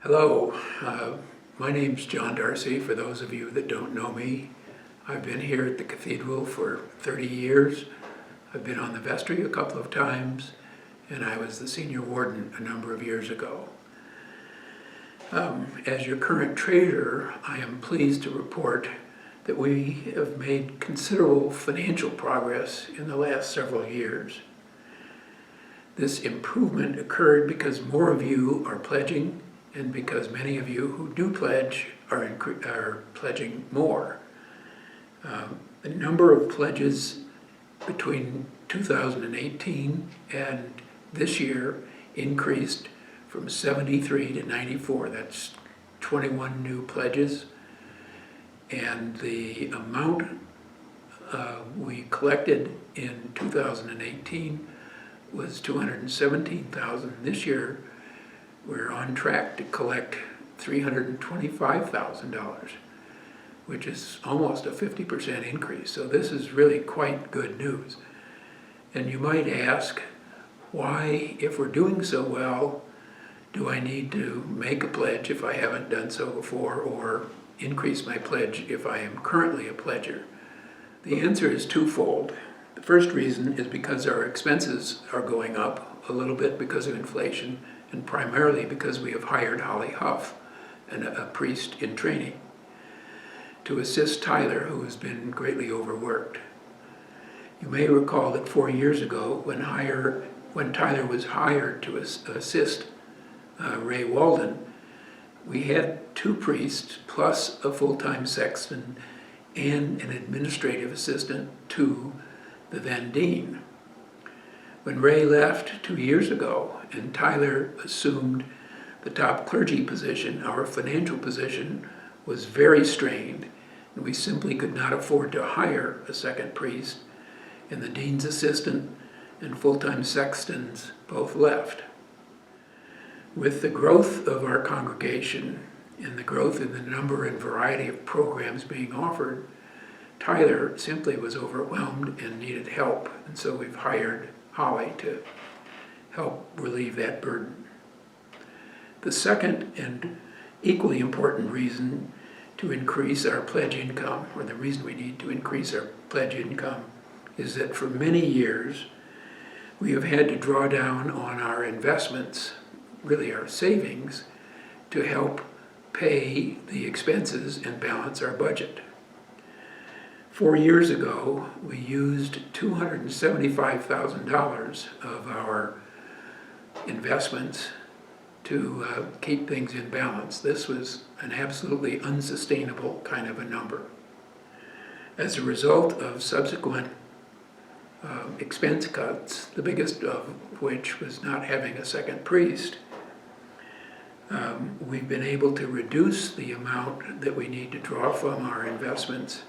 Hello, my name's John Darcy. For those of you that don't know me, I've been here at the cathedral for 30 years. I've been on the vestry a couple of times, and I was the senior warden a number of years ago. As your current treasurer, I am pleased to report that we have made considerable financial progress in the last several years. This improvement occurred because more of you are pledging, and because many of you who do pledge are pledging more. The number of pledges between 2018 and this year increased from 73 to 94. That's 21 new pledges. And the amount we collected in 2018 was $217,000. This year, we're on track to collect $325,000, which is almost a 50% increase. So this is really quite good news. And you might ask, why, if we're doing so well, do I need to make a pledge if I haven't done so before, or increase my pledge if I am currently a pledger? The answer is twofold. The first reason is because our expenses are going up a little bit because of inflation, and primarily because we have hired Holly Huff, a priest in training, to assist Tyler, who has been greatly overworked. You may recall that 4 years ago, when Tyler was hired to assist Ray Walden, we had 2 priests plus a full-time sexton and an administrative assistant to the then dean. When Ray left 2 years ago and Tyler assumed the top clergy position, our financial position was very strained, and we simply could not afford to hire a second priest, and the dean's assistant and full-time sextons both left. With the growth of our congregation and the growth in the number and variety of programs being offered, Tyler simply was overwhelmed and needed help, and so we've hired Holly to help relieve that burden. The second and equally important reason to increase our pledge income, or the reason we need to increase our pledge income, is that for many years we have had to draw down on our investments, really our savings, to help pay the expenses and balance our budget. 4 years ago, we used $275,000 of our investments to keep things in balance. This was an absolutely unsustainable kind of a number. As a result of subsequent expense cuts, the biggest of which was not having a second priest, we've been able to reduce the amount that we need to draw from our investments,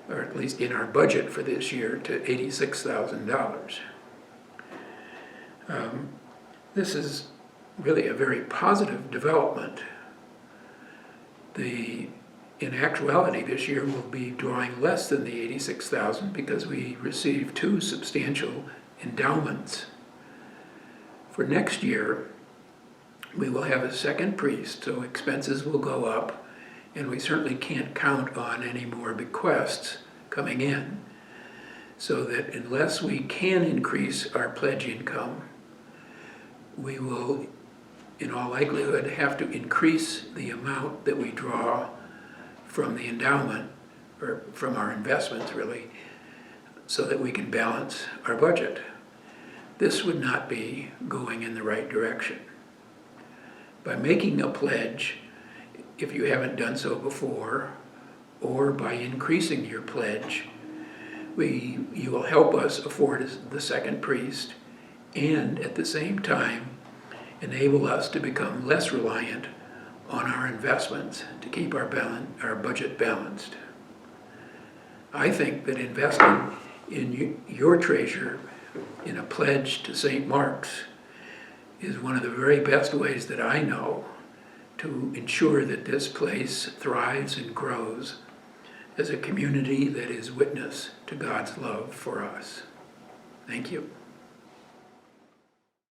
or at least in our budget for this year, to $86,000. This is really a very positive development. In actuality, this year we'll be drawing less than the $86,000 because we received 2 substantial endowments. For next year, we will have a second priest, so expenses will go up, and we certainly can't count on any more bequests coming in. So that unless we can increase our pledge income, we will, in all likelihood, have to increase the amount that we draw from the endowment, or from our investments really, so that we can balance our budget. This would not be going in the right direction. By making a pledge, if you haven't done so before, or by increasing your pledge, you will help us afford the second priest, and at the same time enable us to become less reliant on our investments to keep our budget balanced. I think that investing in your treasure in a pledge to St. Mark's is one of the very best ways that I know to ensure that this place thrives and grows as a community that is witness to God's love for us. Thank you.